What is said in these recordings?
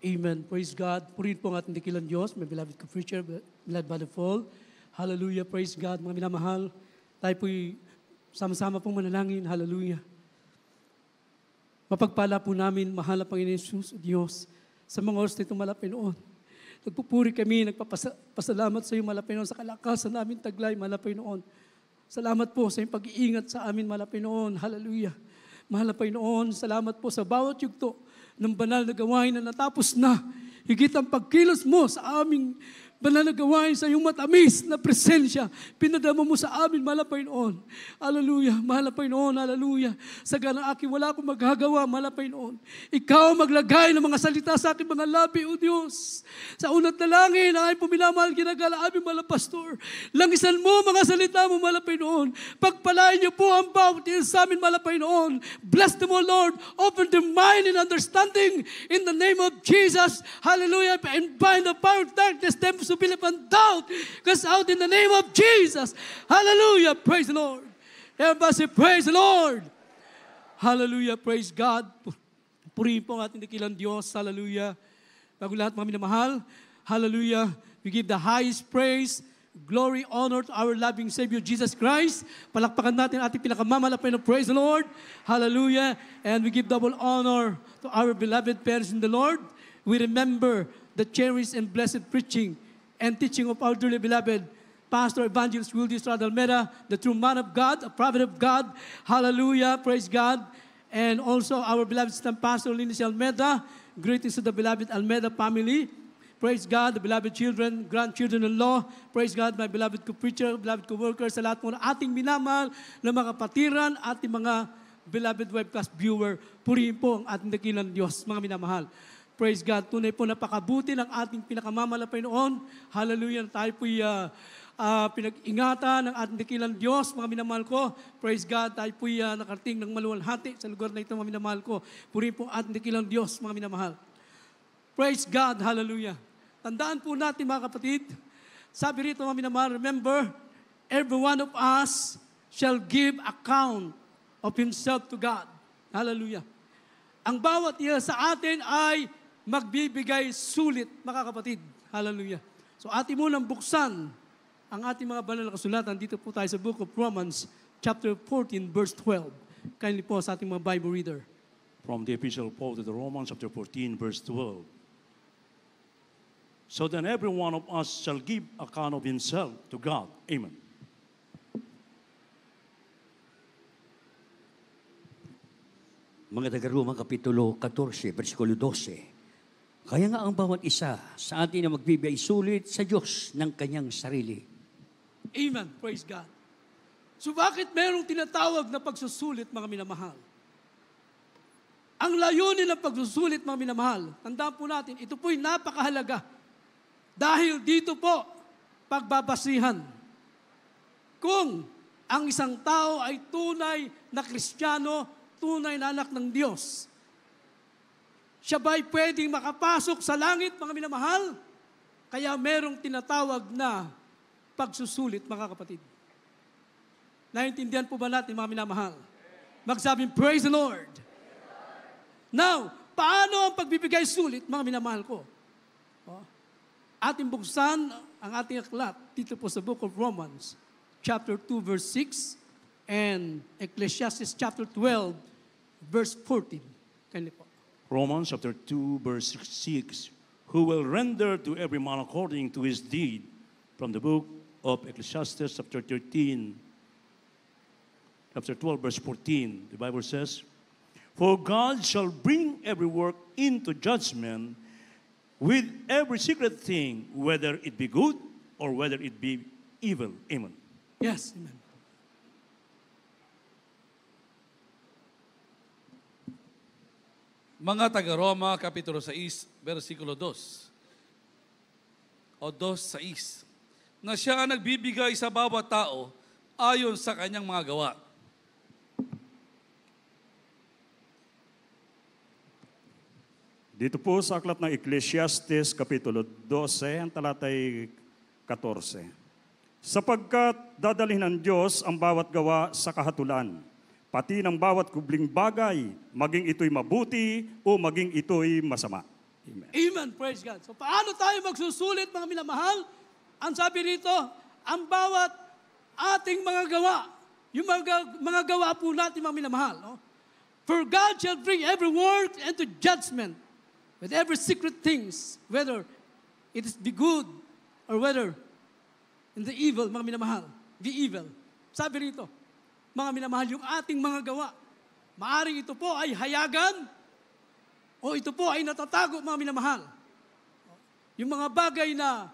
Amen. Praise God. Purihin po ang ating dakilang Diyos, my beloved co-preacher, beloved by the fall. Hallelujah. Praise God. Mga minamahal, tayo po'y sama-sama pong manalangin. Hallelujah. Mapagpala po namin, mahal na Panginoon Jesus, Diyos, sa mga oras na itong malapinoon. Nagpupuri kami, nagpapasalamat sa iyo, malapinoon, sa kalakasan namin taglay, malapinoon. Salamat po sa iyong pag-iingat sa amin, malapinoon. Hallelujah. Mahal na Panginoon, salamat po sa bawat yugto ng banal na gawain na natapos na. Higit ang pagkilos mo sa aming banal na gawain sa iyong matamis na presensya. Pinadama mo sa amin, mahal na Panginoon. Hallelujah, mahal na Panginoon, hallelujah. Sa ganang aking wala akong magagawa, mahal na Panginoon. Ikaw maglagay ng mga salita sa aking mga labi, O Diyos. Sa unat na langin, ang aking puminamahal, ginagala aming mahal na pastor. Langisan mo mga salita mo, mahal na Panginoon. Pagpalain niyo po ang bawat sa amin, mahal na Panginoon. Bless them, O Lord. Open their mind and understanding in the name of Jesus. Hallelujah. And bind the power of darkness, them to believe and doubt. Cast out in the name of Jesus. Hallelujah. Praise the Lord. Everybody say, praise the Lord. Hallelujah. Praise God. Purihin po ang ating dakilang Diyos. Hallelujah. Bago lahat mga minamahal. Hallelujah. We give the highest praise, glory, honor to our loving Savior, Jesus Christ. Palakpakan natin ating pinakamamalapan na praise the Lord. Hallelujah. And we give double honor to our beloved parents in the Lord. We remember the cherished and blessed preaching and teaching of our dearly beloved Pastor Evangelist Wildy Estrada Almeida, the true man of God, a prophet of God. Hallelujah. Praise God. And also our beloved Pastor Lindsay Almeida. Greetings to the beloved Almeida family. Praise God, the beloved children, grandchildren-in-law. Praise God, my beloved co-preacher, beloved co-workers, sa lahat mo na ating minamahal na mga kapatiran, ating mga beloved webcast viewer. Purihin po ang ating dakilang Diyos, mga minamahal. Praise God, tunay po napakabuti ng ating pinakamamala Panginoon. Hallelujah, tayo po'y pinag-ingatan ng ating dakilang Diyos, mga minamahal ko. Praise God, tayo po'y nakarating ng maluwalhati sa lugar na ito, mga minamahal ko. Purihin po ang ating dakilang Diyos, mga minamahal. Praise God, hallelujah. Tandaan po natin mga kapatid, sabi rito mga minamahal, remember, every one of us shall give account of himself to God. Hallelujah. Ang bawat isa sa atin ay magbibigay sulit, mga kapatid. Hallelujah. So atin munang buksan ang ating mga banal na kasulatan. Dito po tayo sa Book of Romans, chapter 14, verse 12. Kindly po sa ating mga Bible reader. From the Epistle of Paul to the Romans, chapter 14, verse 12. So then every one of us shall give account of himself to God. Amen. Mga taga-Roma, Kapitulo 14, versikulo 12. Kaya nga ang bawat isa sa atin na magbibigay sulit sa Diyos ng kanyang sarili. Amen. Praise God. So bakit merong tinatawag na pagsusulit, mga minamahal? Ang layunin ng pagsusulit, mga minamahal, tandaan po natin, ito po'y napakahalaga. Dahil dito po, pagbabasihan. Kung ang isang tao ay tunay na Kristiyano, tunay na anak ng Diyos, siya ba'y pwedeng makapasok sa langit, mga minamahal? Kaya merong tinatawag na pagsusulit, mga kapatid. Naintindihan po ba natin, mga minamahal? Magsabing, praise the Lord. Now, paano ang pagbibigay sulit, mga minamahal ko? Ating buksan ang ating aklat dito po sa Book of Romans, chapter 2, verse 6, and Ecclesiastes chapter 12, verse 14. Kindly po. Romans chapter 2, verse 6. Who will render to every man according to his deed. From the book of Ecclesiastes chapter 13, chapter 12, verse 14. The Bible says, for God shall bring every work into judgment with every secret thing, whether it be good or whether it be evil. Amen. Yes, amen. Mga taga-Roma, Kapitulo 6, versikulo 2. O 2:6. Na siya ang nagbibigay sa bawat tao ayon sa kanyang mga gawa. Dito po sa aklat ng Ecclesiastes, Kapitulo 12, ang talatay 14. Sapagkat dadalhin ng Diyos ang bawat gawa sa kahatulan, pati ng bawat kubling bagay, maging ito'y mabuti o maging ito'y masama. Amen. Amen. Praise God. So paano tayo magsusulit, mga minamahal? Ang sabi rito, ang bawat ating mga gawa, yung mga gawa po natin, mga minamahal. No? For God shall bring every work into judgment with every secret things, whether it is the good or whether in the evil, mga minamahal. The evil. Sabi rito, mga minamahal, yung ating mga gawa, maaring ito po ay hayagan o ito po ay natatago, mga minamahal. Yung mga bagay na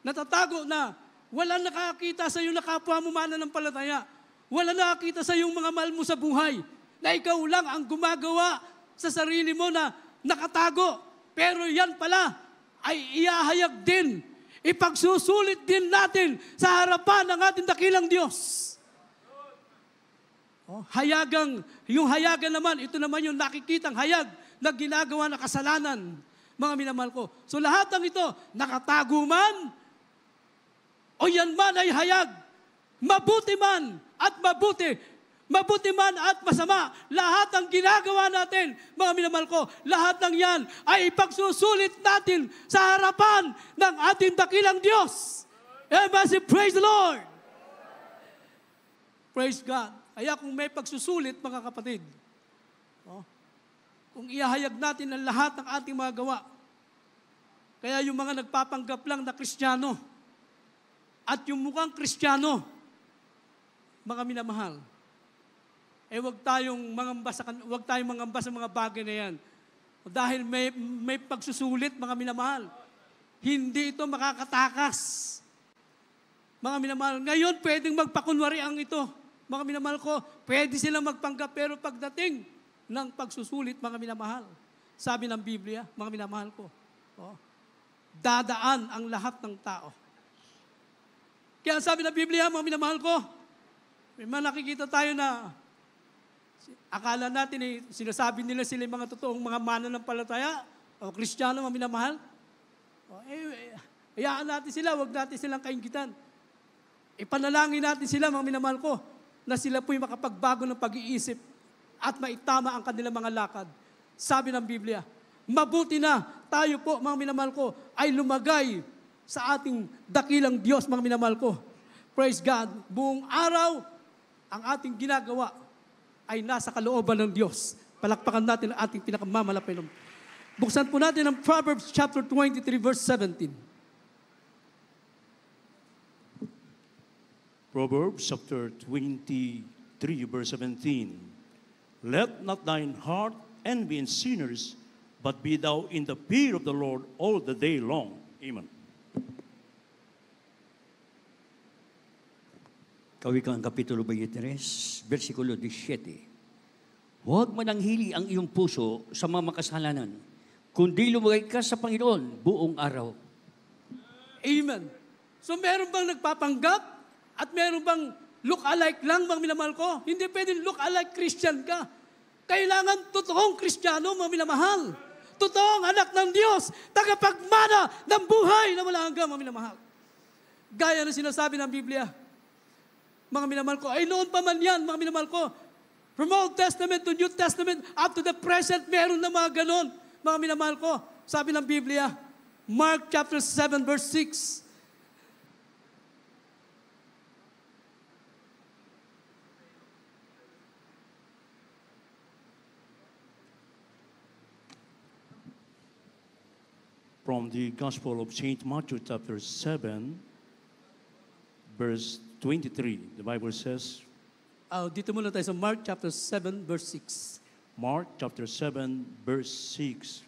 natatago na wala nakakita sa iyo na kapwa mo mananampalataya. Wala nakakita sa iyong mga mahal mo sa buhay. Na ikaw lang ang gumagawa sa sarili mo na nakatago. Pero yan pala ay iahayag din. Ipagsusulit din natin sa harapan ng ating dakilang Diyos. Yung hayagan naman, ito naman yung nakikitang hayag na ginagawa na kasalanan, mga minamahal ko. So lahat ng ito, nakatago man, o yan man ay hayag, mabuti man at mabuti man at masama, lahat ng ginagawa natin, mga minamahal ko, lahat ng yan ay ipagsusulit natin sa harapan ng ating dakilang Diyos. Everybody praise the Lord. Praise God. Kaya kung may pagsusulit, mga kapatid, kung iahayag natin ang lahat ng ating mga gawa, kaya yung mga nagpapanggap lang na Kristiyano, at yung mukhang Kristiyano, mga minamahal, huwag tayong mangamba sa mga bagay na yan. Dahil may pagsusulit, mga minamahal. Hindi ito makakatakas. Mga minamahal, ngayon pwedeng magpakunwari ang ito. Mga minamahal ko, pwede silang magpanggap, pero pagdating ng pagsusulit, mga minamahal, sabi ng Biblia, mga minamahal ko, dadaan ang lahat ng tao. Kaya sabi ng Biblia, mga minamahal ko, may mga nakikita tayo na akala natin sinasabi nila sila yung mga totoong mga mananampalataya o Kristiyano, mga minamahal. Hayaan natin sila, huwag natin silang kainggitan. Ipanalangin natin sila, mga minamahal ko, na sila po'y makapagbago ng pag-iisip at maitama ang kanilang mga lakad. Sabi ng Biblia, mabuti na tayo po, mga minamahal ko, ay lumagay sa ating dakilang Diyos, mga minamahal ko. Praise God. Buong araw, ang ating ginagawa ay nasa kalooban ng Diyos. Palakpakan natin ang ating pinakamamalapay. Buksan po natin ang Proverbs chapter 23, verse 17. Proverbs chapter 23, verse 17. Let not thine heart envy in sinners, but be thou in the fear of the Lord all the day long. Amen. Kawikaan Kapitulo 23, versikulo 17. Huwag mananghili ang iyong puso sa mga makasalanan, kundi lumagay ka sa Panginoon buong araw. Amen. So meron bang nagpapanggap? At meron bang look-alike lang, mga minamahal ko? Hindi pwedeng look-alike Christian ka. Kailangan totoong Kristiyano, mga minamahal. Totoong anak ng Diyos, tagapagmana ng buhay na wala hanggang, mga minamahal. Gaya na sinasabi ng Biblia, mga minamahal ko, ay noon pa man yan, mga minamahal ko, from Old Testament to New Testament, up to the present, meron na mga ganon, mga minamahal ko. Sabi ng Biblia, Mark chapter 7, verse 6, From the Gospel of St. Matthew chapter 7, verse 23, the Bible says, dito muna tayo sa Mark chapter 7, verse 6. Mark chapter 7, verse 6.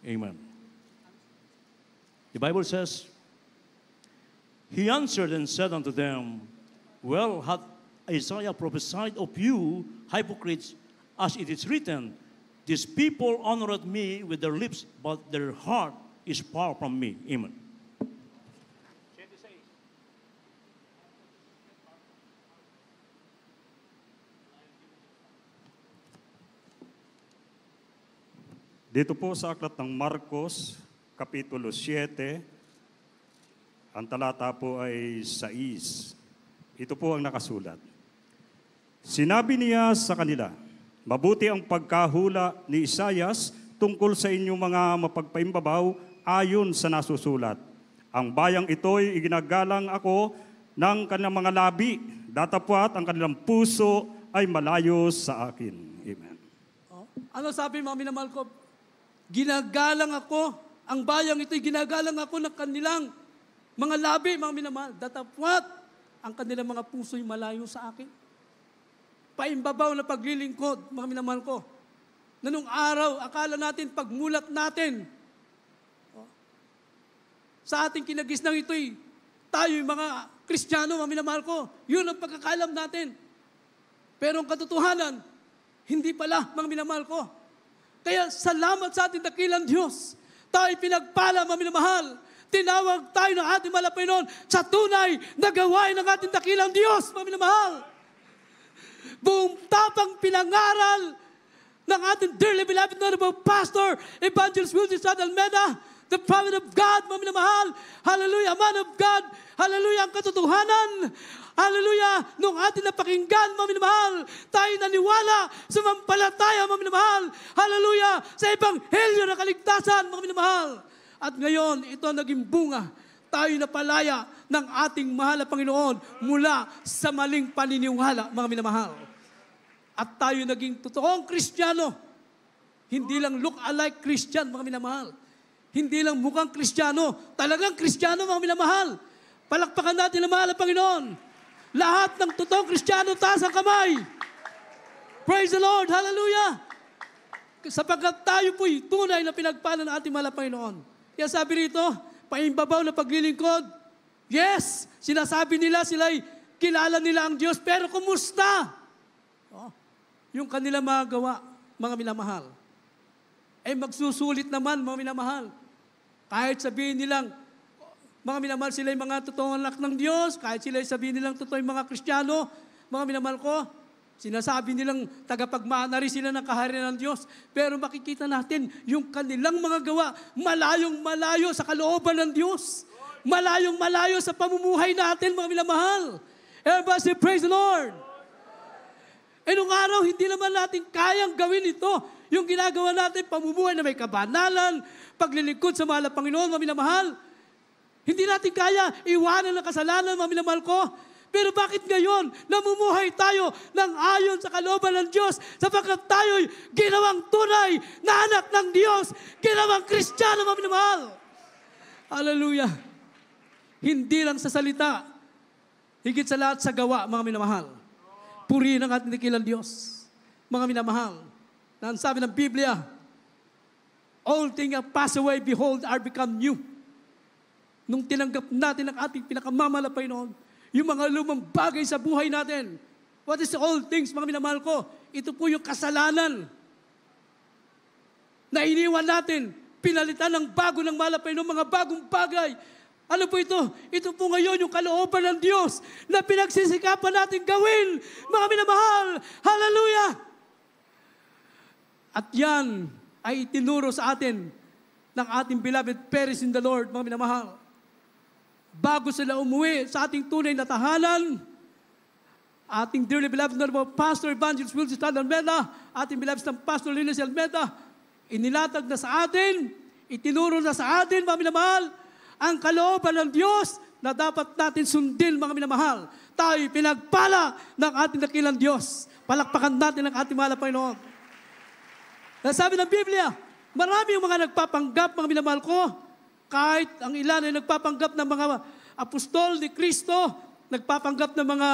Amen. The Bible says, He answered and said unto them, Well hath Isaiah prophesied of you, hypocrites, as it is written, These people honored me with their lips, but their heart is far from me. Amen. Dito po sa aklat ng Marcos, Kapitulo 7, ang talata po ay 6. Ito po ang nakasulat. Sinabi niya sa kanila, Mabuti ang pagkahula ni Isayas tungkol sa inyong mga mapagpaimbabaw ayon sa nasusulat. Ang bayang ito'y iginagalang ako ng kanilang mga labi, datapwat ang kanilang puso ay malayo sa akin. Amen. Oh. Ano sabi mga minamahal ko? Ginagalang ako, ang bayang ito'y ginagalang ako ng kanilang mga labi, mga minamahal. Datapwat ang kanilang mga puso'y malayo sa akin. Paimbabaw na paglilingkod, mga minamahal ko. Na nung araw, akala natin, pagmulat natin, sa ating kinagisnang ito'y, tayo'y mga Kristiyano, mga minamahal ko. Yun ang pagkakaalam natin. Pero ang katotohanan, hindi pala, mga minamahal ko. Kaya salamat sa ating dakilang Diyos. Tayo'y pinagpala, mga minamahal. Tinawag tayo ng ating mahal na Panginoon sa tunay na gawain ng ating dakilang Diyos, mga minamahal. Buong tapang pinangaral ng ating dearly beloved honorable pastor, Evangelist Wilson Almeida, the prophet of God, mga minamahal. Hallelujah, man of God. Hallelujah, ang katotohanan. Hallelujah, nung ating napakinggan, mga minamahal, tayo naniwala, sumampalataya, mga minamahal. Hallelujah, sa ebanghelyo ng kaligtasan, mga minamahal. At ngayon, ito ang naging bunga. Tayo napalaya ng ating mahal na Panginoon mula sa maling paniniwala, mga minamahal. At tayo naging totoong Kristiyano. Hindi lang look-alike Christian, mga minamahal. Hindi lang mukhang Kristiyano. Talagang Kristiyano, mga minamahal. Palakpakan natin ang mahal na Panginoon. Lahat ng totoong Kristiyano, taas ang kamay. Praise the Lord. Hallelujah. Sapagkat tayo po'y tunay na pinagpala ng ating mahal na Panginoon. Kaya sabi rito, paimbabaw na paglilingkod. Yes, sinasabi nila, sila'y kilala nila ang Diyos, pero kumusta? Yung kanila magawa, mga minamahal, ay magsusulit naman, mga minamahal. Kahit sabihin nilang, mga minamahal, sila'y mga totoong anak ng Diyos, kahit sila'y sabihin nilang totoong mga Kristiyano, mga minamahal ko, sinasabi nilang tagapagmana rin sila ng kaharian ng Diyos. Pero makikita natin, yung kanilang mga gawa, malayong malayo sa kalooban ng Diyos. Malayong malayo sa pamumuhay natin, mga minamahal. Everybody say, praise the Lord. Nung araw, hindi naman natin kayang gawin ito. Yung ginagawa natin, pamumuhay na may kabanalan, paglilingkod sa mahal na Panginoon, mga minamahal. Hindi natin kaya iwanan ng kasalanan, mga minamahal ko. Pero bakit ngayon, namumuhay tayo ng ayon sa kalooban ng Diyos sapagkat tayo'y ginawang tunay na anak ng Diyos, ginawang Kristiyano, mga minamahal. Hallelujah. Hindi lang sa salita, higit sa lahat sa gawa, mga minamahal. Purihin ang ating dakilang Diyos. Mga minamahal, na ang sabi ng Biblia, all things have passed away, behold, are become new. Nung tinanggap natin ang ating pinakamamahal na Panginoon, yung mga lumang bagay sa buhay natin. What is all things, mga minamahal ko? Ito po yung kasalanan na iniwan natin, pinalitan ng bago ng mahal na Panginoon, mga bagong bagay. Ano po ito? Ito po ngayon yung kalooban ng Diyos na pinagsisikapan natin gawin, mga minamahal. Hallelujah! At yan ay itinuro sa atin ng ating beloved parents in the Lord, mga minamahal. Bago sila umuwi sa ating tunay na tahanan, ating dearly beloved na Pastor Evangelist Wilson Almeida, ating beloved na Pastor Linus Almeida, inilatag na sa atin, itinuro na sa atin, mga minamahal, ang kalooban ng Diyos na dapat natin sundin, mga minamahal. Tayo'y pinagpala ng ating dakilang Diyos. Palakpakan natin ang ating mahal na Panginoon. Sabi ng Biblia, marami yung mga nagpapanggap, mga minamahal ko, kahit ang ilan ay nagpapanggap ng mga apostol ni Kristo, nagpapanggap ng mga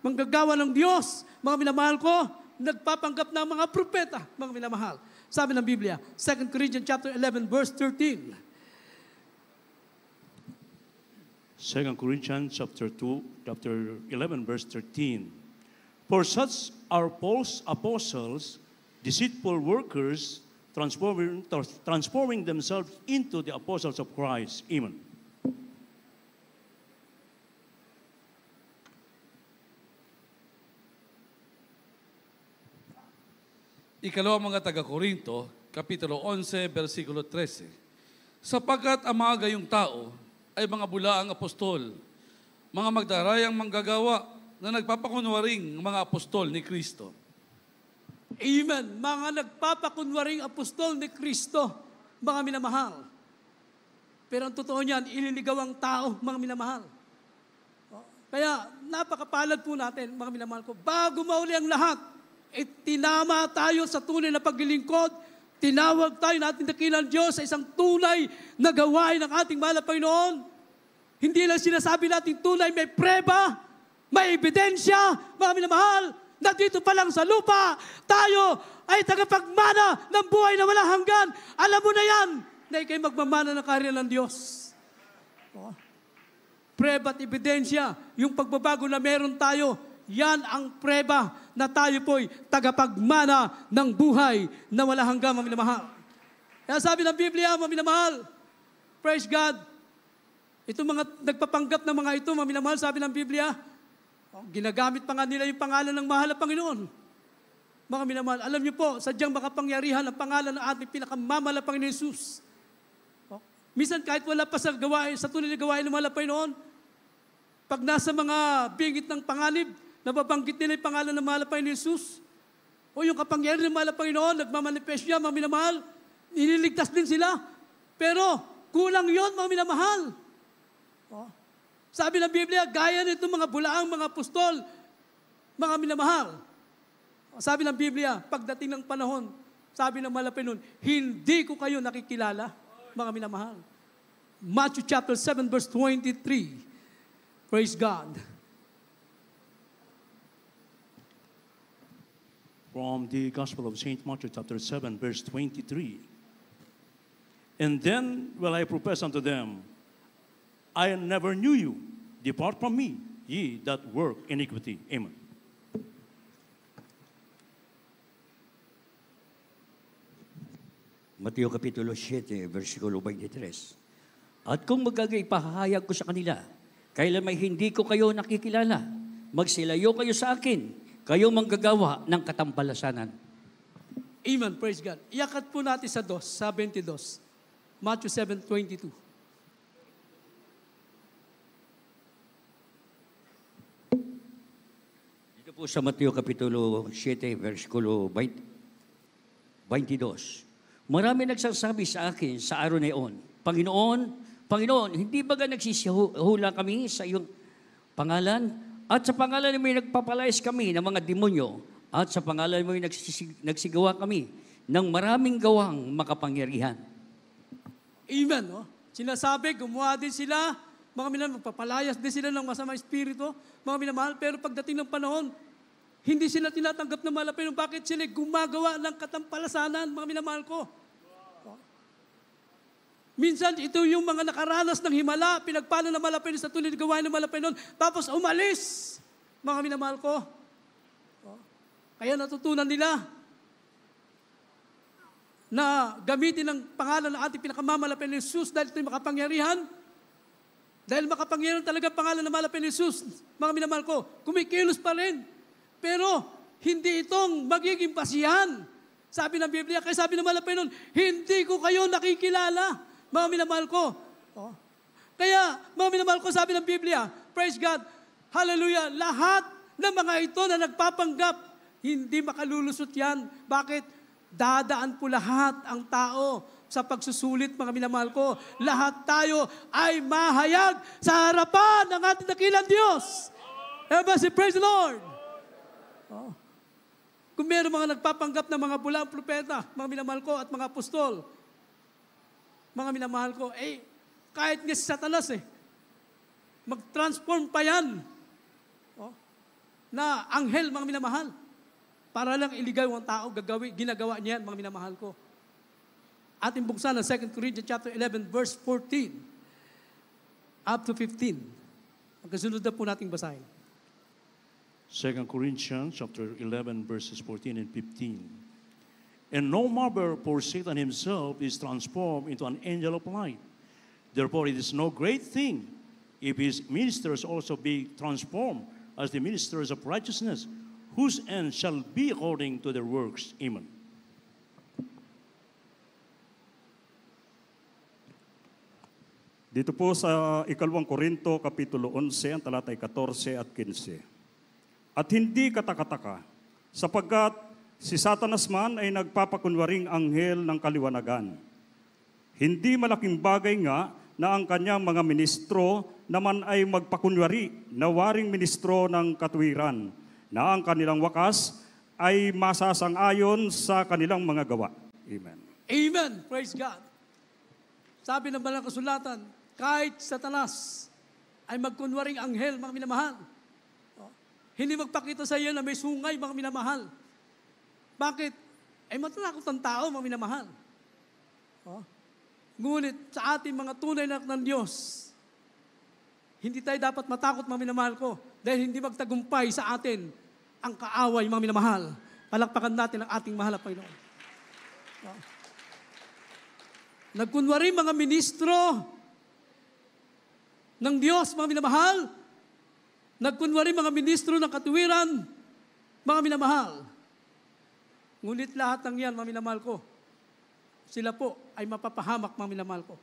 manggagawa ng Diyos, mga minamahal ko, nagpapanggap ng mga propeta, mga minamahal. Sabi ng Biblia, 2 Corinthians chapter 11, verse 13. 2 Corinthians chapter 11, verse 13. For such are false apostles, deceitful workers, transforming themselves into the apostles of Christ. Amen. Ikalawang mga taga-Korinto, Kapitulo 11, versikulo 13. Sapagkat ang mga gayong tao ay mga bulaang apostol, mga magdarayang manggagawa na nagpapakunwaring mga apostol ni Kristo. Amen. Mga nagpapakunwaring apostol ni Kristo, mga minamahal. Pero ang totoo niyan, ililigaw ang tao, mga minamahal. Kaya napakapalad po natin, mga minamahal ko, bago mauli ang lahat, tinama tayo sa tunay na paglilingkod, tinawag tayo natin dakilang Diyos sa isang tunay na gawain ng ating mahal na Panginoon. Hindi lang sinasabi natin tunay, may preba, may ebidensya, mga minamahal, na dito pa lang sa lupa, tayo ay tagapagmana ng buhay na walang hanggan. Alam mo na yan, na ikay magmamana ng karya ng Diyos. Preba at ebidensya, yung pagbabago na meron tayo, yan ang preba na tayo po'y tagapagmana ng buhay na wala hanggang, mga minamahal. Kaya sabi ng Biblia, mga minamahal, praise God, itong mga nagpapanggap ng mga ito, mga minamahal, sabi ng Biblia, ginagamit pa nga nila yung pangalan ng mahal na Panginoon. Mga minamahal, alam niyo po, sadyang makapangyarihan ang pangalan ng ating pinakamamahal na Panginoon Jesus. Minsan kahit wala pa sa gawain, sa tunay na gawain ng mahal na Panginoon, pag nasa mga bingit ng panganib, nababanggit nila yung pangalan ng mahal na Panginoon Jesus, o yung kapangyarihan ng mahal na Panginoon, nagmamanifest niya, mga minamahal, nililigtas din sila. Pero kulang yon, mga minamahal. Sabi ng Biblia, gaya nito mga bulaang mga apostol, mga minamahal. Sabi ng Biblia, pagdating ng panahon, sabi ng mahal na Panginoon, hindi ko kayo nakikilala, mga minamahal. Matthew chapter 7 verse 23. Praise God. From the Gospel of St. Matthew chapter 7 verse 23. And then will I profess unto them, I never knew you. Depart from me, ye that work iniquity. Amen. Mateo Kapitulo 7, versikulo 23. At kung magagaypahayag ko sa kanila, kailan may hindi ko kayo nakikilala, magsilayo kayo sa akin, kayo manggagawa ng katampalasanan. Amen, praise God. Iakat po natin sa 22. Matthew 7:22. Dito po sa Mateo Kapitulo 7, versikulo 22. Marami nagsasabi sa akin sa araw na iyon, Panginoon, hindi ba nagsisihula kami sa iyong pangalan? At sa pangalan mo nagpapalayas kami ng mga demonyo. At sa pangalan mo nagsigawa kami ng maraming gawang makapangyarihan. Amen. No? Sinasabi, gumawa din sila, mga minamahal, magpapalayas din sila ng masamang espiritu, mga minamahal, pero pagdating ng panahon, hindi sila tinatanggap ng mahal na Panginoon. Bakit sila gumagawa ng katampalasanan, mga minamahal ko? Minsan, ito yung mga nakaranas ng himala, pinagpala ng mahal na Panginoon sa tunay na gawain ng mahal na Panginoon, tapos umalis, mga minamahal ko. Kaya natutunan nila na gamitin ang pangalan ng ating pinakamamahal na Panginoon Jesus dahil ito'y makapangyarihan. Dahil makapangyarihan talaga ang pangalan ng mahal na Panginoon Jesus, mga minamahal ko, kumikilos pa rin. Pero hindi itong magiging basihan. Sabi ng Biblia, kaya sabi ng mahal na Panginoon, hindi ko kayo nakikilala, mga minamahal ko. Kaya, mga minamahal ko, sabi ng Biblia, praise God, hallelujah, lahat ng mga ito na nagpapanggap, hindi makalulusot yan. Bakit? Dadaan po lahat ang tao sa pagsusulit, mga minamahal ko. Lahat tayo ay mahayag sa harapan ng ating dakilang Diyos. Everybody, praise the Lord. Kung meron mga nagpapanggap ng mga bulang propeta, mga minamahal ko, at mga apostol, mga minamahal ko, kahit nga si Satanas mag-transform pa yan na anghel, mga minamahal, para lang iligaw ang tao, ginagawa niya yan, mga minamahal ko. Ating buksan ng 2 Corinthians chapter 11, verse 14 up to 15. Magkasunod na po nating basahin. 2 Corinthians chapter 11 verses 14 and 15. And no marvel, for Satan himself is transformed into an angel of light. Therefore it is no great thing if his ministers also be transformed as the ministers of righteousness, whose end shall be according to their works. Amen. Dito po sa 2 Korinto, Kapitulo 11, ang talatay 14 at 15. At hindi katakataka, sapagkat Si Satanas man ay nagpapakunwaring anghel ng kaliwanagan. Hindi malaking bagay nga na ang kanyang mga ministro naman ay magpakunwari na waring ministro ng katuwiran, na ang kanilang wakas ay masasang-ayon sa kanilang mga gawa. Amen. Amen. Praise God. Sabi ng Banal na Kasulatan, kahit Satanas ay magkunwaring anghel, mga minamahal. Hindi magpakita sa iyo na may sungay, mga minamahal. Bakit? Ay matatakot ang tao, mga minamahal. Ngunit sa ating mga tunay na anak ng Diyos, hindi tayo dapat matakot, mga minamahal ko, dahil hindi magtagumpay sa atin ang kaaway, mga minamahal. Palakpakan natin ang ating mahal na Panginoon. Nagkunwari mga ministro ng Diyos, mga minamahal. Nagkunwari mga ministro ng katuwiran, mga minamahal. Ngunit lahat ng yan, mga minamahal ko, sila po ay mapapahamak, mga minamahal ko.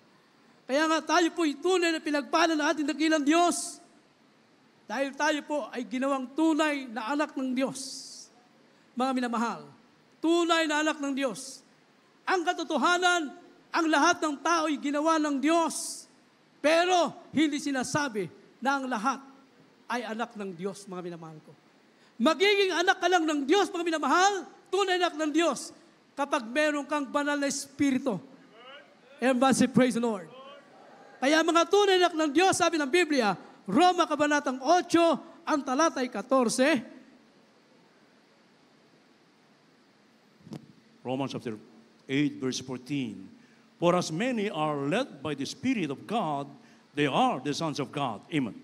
Kaya nga tayo po tunay na pinagpala ng ating dakilang Diyos. Dahil tayo po ay ginawang tunay na anak ng Diyos. Mga minamahal, tunay na anak ng Diyos. Ang katotohanan, ang lahat ng tao ay ginawa ng Diyos. Pero hindi sinasabi na ang lahat ay anak ng Diyos, mga minamahal ko. Magiging anak ka lang ng Diyos, mga minamahal, tunay na anak ng Diyos, kapag meron kang banal na Espiritu. Everybody praise the Lord. Kaya mga tunay na anak ng Diyos, sabi ng Biblia, Roma Kabanatang 8, ang talatay 14. Romans chapter 8, verse 14. For as many are led by the Spirit of God, they are the sons of God. Amen.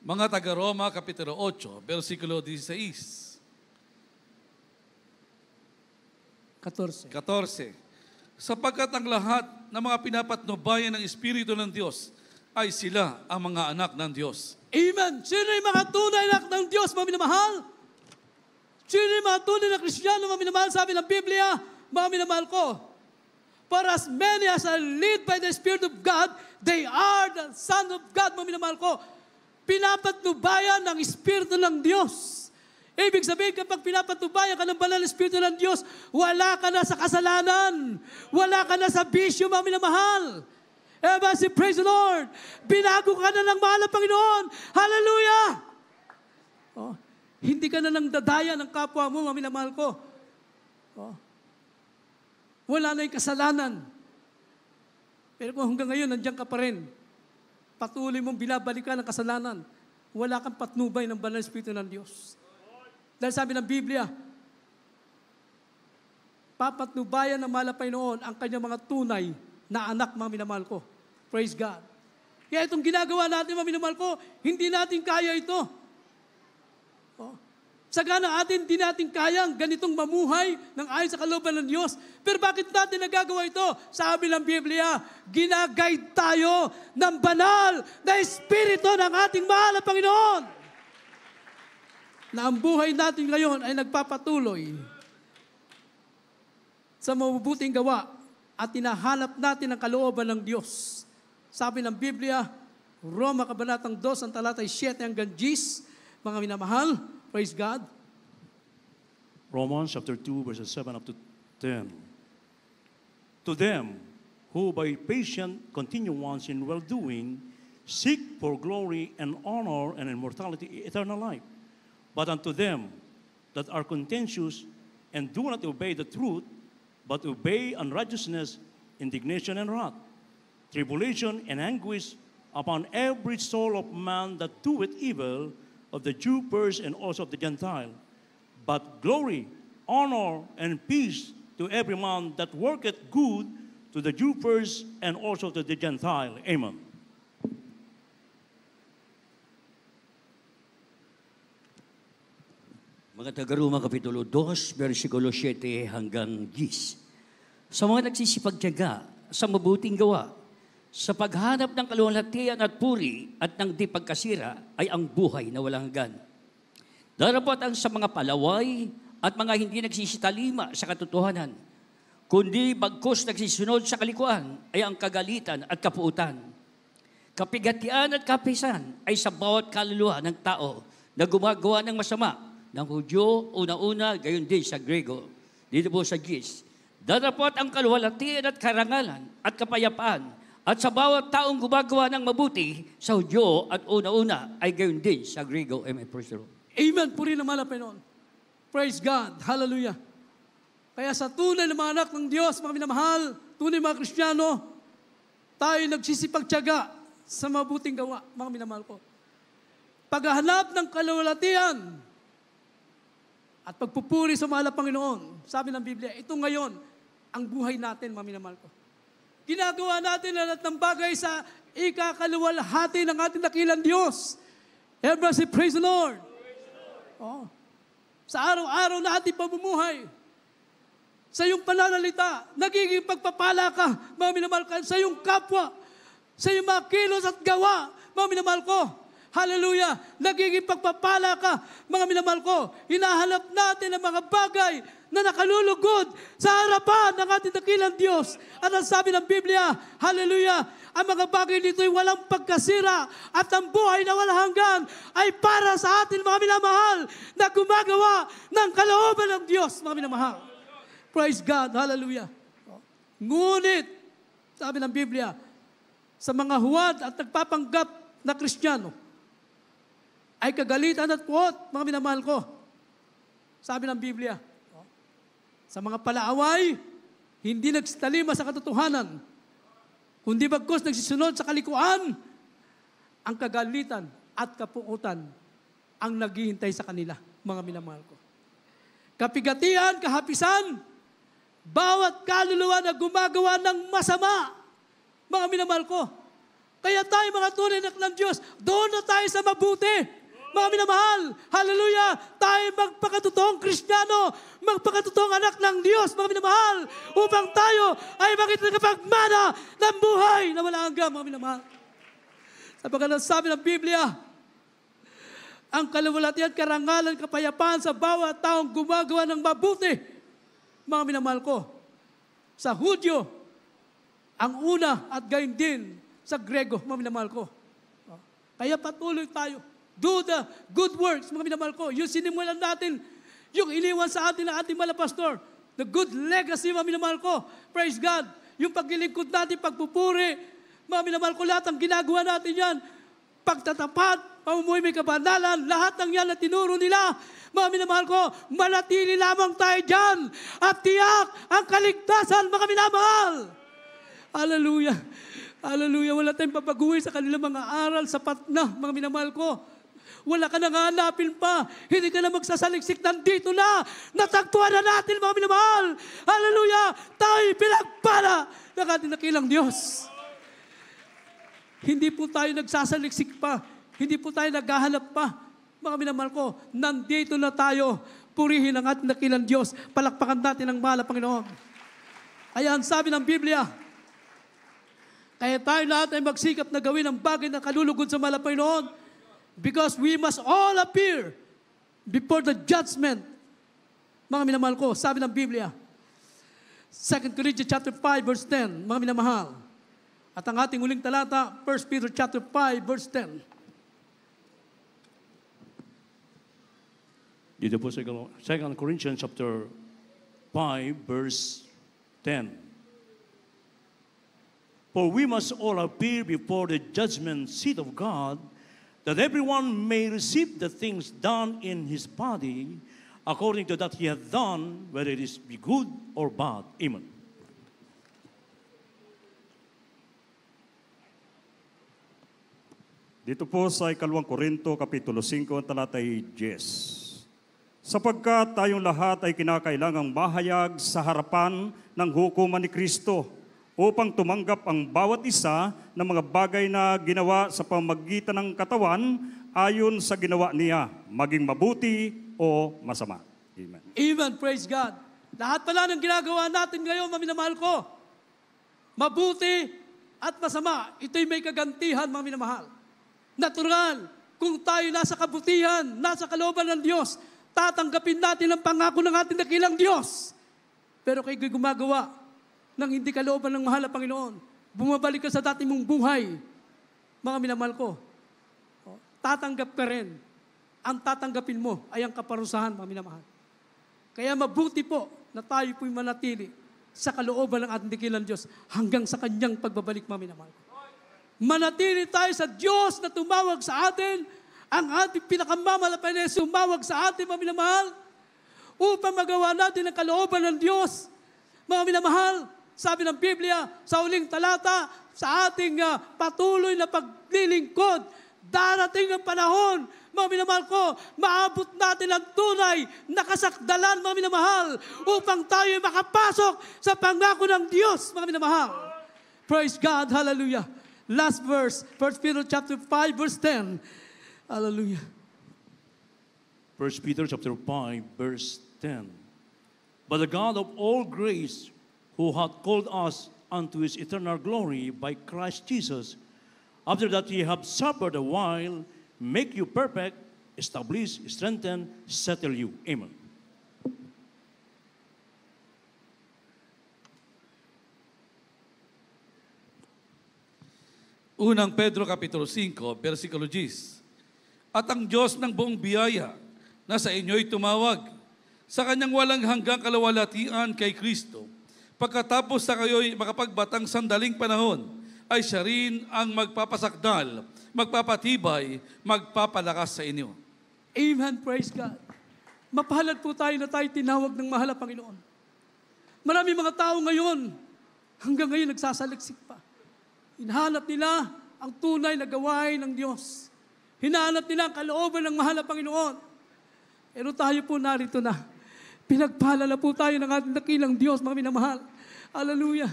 Mga taga-Roma, Kapitulo 8, versikulo 16. 14. Sapagkat ang lahat ng mga pinapatnubayan ng Espiritu ng Diyos ay sila ang mga anak ng Diyos. Amen. Sino yung mga tunay na anak ng Diyos, mga minamahal? Sino yung mga tunay na Kristiyano, mga minamahal? Sabi ng Biblia, mga minamahal ko, for as many as are led by the Spirit of God, they are the Son of God, mga minamahal ko. Pinapatnubayan ng Espiritu ng Diyos. Ibig sabihin, kapag pinapatnubayan ka ng banal na Espiritu ng Diyos, wala ka na sa kasalanan. Wala ka na sa bisyo, mga minamahal. Everybody praise the Lord. Binago ka na ng mahal na Panginoon. Hallelujah! Hindi ka na nang dadaya ng kapwa mo, mga minamahal ko. Wala na yung kasalanan. Pero kung hanggang ngayon, nandiyan ka pa rin, patuloy mong binabalikan ang kasalanan, wala kang patnubay ng banal na Espiritu ng Diyos. Dahil sabi ng Biblia, papatnubayan ng mahal na Panginoon ang kanyang mga tunay na anak, mga minamahal ko. Praise God. Kaya itong ginagawa natin, mga minamahal ko, hindi natin kaya ito. Sagana atin, di natin kayang ganitong mamuhay ng ayon sa kalooban ng Diyos. Pero bakit natin nagagawa ito? Sabi ng Biblia, ginaguide tayo ng banal na Espiritu ng ating mahal na Panginoon. Na ang buhay natin ngayon ay nagpapatuloy sa mabubuting gawa at tinahanap natin ang kalooban ng Diyos. Sabi ng Biblia, Roma Kabanatang 2, ang talatay 7 hanggang 10, mga minamahal, praise God. Romans chapter 2, verses 7 up to 10. To them who by patient continuance in well-doing seek for glory and honor and immortality, eternal life. But unto them that are contentious and do not obey the truth, but obey unrighteousness, indignation and wrath, tribulation and anguish upon every soul of man that doeth evil, of the Jew first and also of the Gentile. But glory, honor, and peace to every man that worketh good, to the Jew first and also to the Gentile. Amen. Mga taga-Roma, Kapitulo 2, versikulo 7 hanggang 10. Sa mga nagsisipagtiyaga sa mabuting gawa, sa paghanap ng kaluwalhatian at puri at ng di pagkasira ay ang buhay na walang hanggan. Darapot ang sa mga palaway at mga hindi nagsisitalima sa katotohanan, kundi bagkus nagsisunod sa kalikuan ay ang kagalitan at kapuutan. Kapigatian at kapisan ay sa bawat kaluluwa ng tao na gumagawa ng masama, ng Hudyo, una-una, gayon din sa Grego. Dito po sa Gis. Datapot ang kaluwalhatian at karangalan at kapayapaan at sa bawat taong gumagawa ng mabuti sa Hudyo at una-una ay gayon din sa Grego. Amen. Praise the Lord. Amen. Puri naman ang Panginoon. Praise God. Hallelujah. Kaya sa tunay na mga anak ng Diyos, mga minamahal, tunay mga Kristiyano, tayo nagsisipagtiyaga sa mabuting gawa, mga minamahal ko. Paghahanap ng kaluwalhatian at pagpupuri sa mahal na Panginoon, sabi ng Biblia, ito ngayon ang buhay natin, mga minamahal ko. Ginagawa natin lahat ng bagay sa ikakaluwalhati ng ating dakilang Diyos. Everybody say, praise the Lord. Oh. Sa araw-araw na ating pamumuhay, sa iyong pananalita, nagiging pagpapala ka, mga minamahal ko, sa iyong kapwa, sa iyong mga kilos at gawa, mga minamahal ko. Hallelujah! Nagiging pagpapala ka, mga minamahal ko. Hinahanap natin ang mga bagay na nakalulugod sa harapan ng ating dakilang Diyos. At ang sabi ng Biblia, hallelujah, ang mga bagay dito ay walang pagkasira at ang buhay na walang hanggan ay para sa atin, mga minamahal, na gumagawa ng kalooban ng Diyos, mga minamahal. Praise God, hallelujah. Ngunit, sabi ng Biblia, sa mga huwad at nagpapanggap na Kristiyano, ay kagalitan at puot, mga minamahal ko. Sabi ng Biblia, sa mga palaaway, hindi nagsitalima sa katotohanan, kundi bagkus nagsisunod sa kalikuan, ang kagalitan at kapuutan ang naghihintay sa kanila, mga minamahal ko. Kapigatian, kahapisan, bawat kaluluwa na gumagawa ng masama, mga minamahal ko. Kaya tayo mga tunay na anak ng Diyos, doon na tayo sa mabuti. Mga minamahal, hallelujah, tayo magpakatotoong Kristiyano, magpakatotoong anak ng Diyos, mga minamahal, upang tayo ay makapagmana ng buhay na wala hanggan, mga minamahal. Sapagkat sabi ng Biblia, ang kaluwalhatian, karangalan, kapayapaan sa bawat taong gumagawa ng mabuti, mga minamahal ko. Sa Hudyo, ang una at gayon din sa Grego, mga minamahal ko. Kaya patuloy tayo. Do the good works, mga minamahal ko. Yung sinimulan natin, yung iniwan sa atin ng ating malapastor. The good legacy, mga minamahal ko. Praise God. Yung paglilingkod natin, pagpupuri, mga minamahal ko, lahat ang ginagawa natin yan. Pagtatapat, pamumuhay may kabanalan, lahat ng yan na tinuro nila. Mga minamahal ko, manatili lamang tayo dyan. At tiyak ang kaligtasan, mga minamahal. Hallelujah. Hallelujah. Wala tayong papaguhin sa kanilang mga aral, sapat na, mga minamahal ko. Wala ka nang hanapin pa. Hindi ka na magsasaliksik. Nandito na. Natagpuan na natin, mga minamahal. Hallelujah. Tayo pinagpala ng ating dakilang Diyos. Hindi po tayo nagsasaliksik pa. Hindi po tayo naghahanap pa. Mga minamahal ko, nandito na tayo. Purihin ang ating dakilang Diyos. Palakpakan natin ang mahal na Panginoon. Ayan, sabi ng Biblia, kaya tayo lahat ay magsikap na gawin ang bagay na kalulugod sa mahal na Panginoon. Because we must all appear before the judgment. Mga minamahal ko, sabi ng Biblia, 2 Corinthians chapter 5, verse 10, mga minamahal. At ang ating uling talata, 1 Peter chapter 5, verse 10. Dito po sa 2 Corinthians chapter 5, verse 10. For we must all appear before the judgment seat of God, that everyone may receive the things done in his body according to that he hath done, whether it is be good or bad. Amen. Dito po sa 2 Korinto, Kapitulo 5, talatay 10. Sapagkat tayong lahat ay kinakailangang mahayag sa harapan ng hukuman ni Kristo, upang tumanggap ang bawat isa ng mga bagay na ginawa sa pamagitan ng katawan ayon sa ginawa niya, maging mabuti o masama. Amen. Amen. Praise God. Lahat pala ng ginagawa natin ngayon, mga minamahal ko, mabuti at masama, ito'y may kagantihan, mga minamahal. Natural, kung tayo nasa kabutihan, nasa kalooban ng Diyos, tatanggapin natin ang pangako ng ating dakilang Diyos. Pero kayo gumagawa ng hindi kalooban ng mahal na Panginoon, bumabalik ka sa dati mong buhay, mga minamahal ko, tatanggap ka rin. Ang tatanggapin mo ay ang kaparusahan, mga minamahal. Kaya mabuti po na tayo po'y manatili sa kalooban ng ating dakilang Diyos hanggang sa Kanyang pagbabalik, mga minamahal. Manatili tayo sa Diyos na tumawag sa atin, ang ating pinakamamalapay na sumawag sa atin, mga minamahal, upang magawa natin ang kalooban ng Diyos. Mga minamahal, sabi ng Biblia, sa huling talata, sa ating patuloy na paglilingkod, darating ang panahon, mga minamahal ko, maabot natin ang tunay na kasakdalan, mga minamahal, upang tayo makapasok sa pangako ng Diyos, mga minamahal. Praise God, hallelujah. Last verse, 1 Peter chapter 5, verse 10. Hallelujah. 1 Peter chapter 5, verse 10. But the God of all grace, who hath called us unto his eternal glory by Christ Jesus, after that ye have suffered a while, make you perfect, establish, strengthen, settle you. Amen. Unang Pedro Kapitulo 5, versikulo 10. At ang Diyos ng buong biyaya na sa inyo'y tumawag sa kanyang walang hanggang kalawalatian kay Kristo, pagkatapos sa kayo'y makapagbatang sandaling panahon, ay siya rin ang magpapasakdal, magpapatibay, magpapalakas sa inyo. Amen, praise God. Mapalad po tayo na tayo tinawag ng mahal na Panginoon. Marami mga tao ngayon, hanggang ngayon nagsasaliksik pa. Hinahanap nila ang tunay na gawain ng Diyos. Hinahanap nila ang kalooban ng mahal na Panginoon. Pero tayo po narito na. Pinagpala na po tayo ng ating dakilang Diyos, mga minamahal. Hallelujah.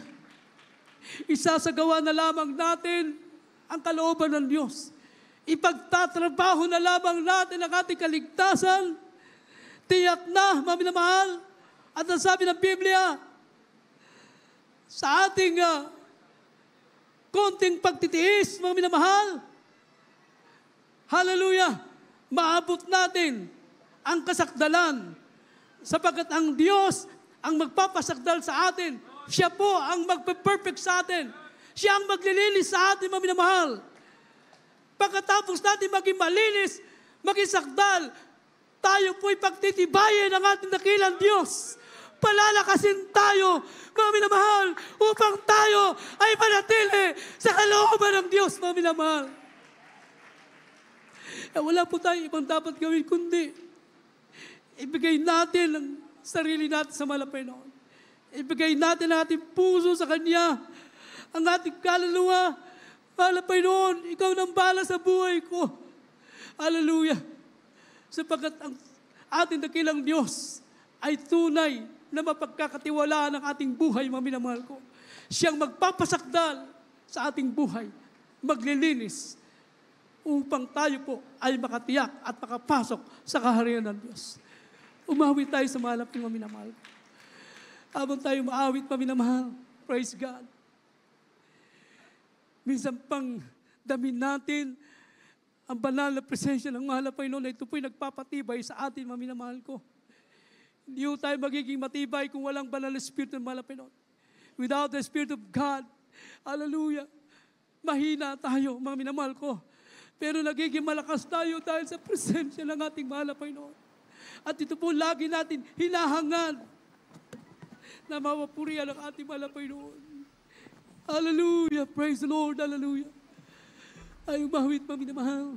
Isasagawa na lamang natin ang kalooban ng Diyos. Ipagtatrabaho na lamang natin ang ating kaligtasan. Tiyak na, mga minamahal. At ang sabi ng Biblia, sa ating konting pagtitiis, mga minamahal, hallelujah, maabot natin ang kasakdalan. Sapagkat ang Diyos ang magpapasakdal sa atin. Siya po ang magpe-perfect sa atin. Siya ang maglilinis sa atin, mga minamahal. Pagkatapos natin maging malinis, maging sakdal, tayo po'y pagtitibayin ng ating dakilang Diyos. Palalakasin tayo, mga minamahal, upang tayo ay manatili sa kalooban ng Diyos, mga minamahal. Wala po tayong ibang dapat gawin, kundi ibigay natin ang sarili natin sa mahal na Panginoon. Ibigay natin ang ating puso sa Kanya, ang ating kaluluwa. Mahal na Panginoon, Ikaw nang bahala sa buhay ko. Hallelujah. Sapagkat ang ating dakilang Diyos ay tunay na mapagkakatiwalaan ng ating buhay, mga minamahal ko. Siyang magpapasakdal sa ating buhay, maglilinis, upang tayo po ay makatiyak at makapasok sa kaharian ng Diyos. Umawi tayo sa mahal nating mga minamahal. Habang tayo maawit, mga minamahal, praise God. Minsan pang damin natin ang banal na presensya ng mahal na Panginoon na ito po'y nagpapatibay sa atin, mga minamahal ko. Hindi po tayo magiging matibay kung walang banal na Espiritu ng mahal na Panginoon. Without the Spirit of God, hallelujah, mahina tayo, mga minamahal ko. Pero nagiging malakas tayo dahil sa presensya ng ating mahal na Panginoon. At ito po lagi natin hinahangad na mapapurihan ang ating mahal na Panginoon. Hallelujah, praise the Lord, hallelujah. Ay umawit, mga minamahal.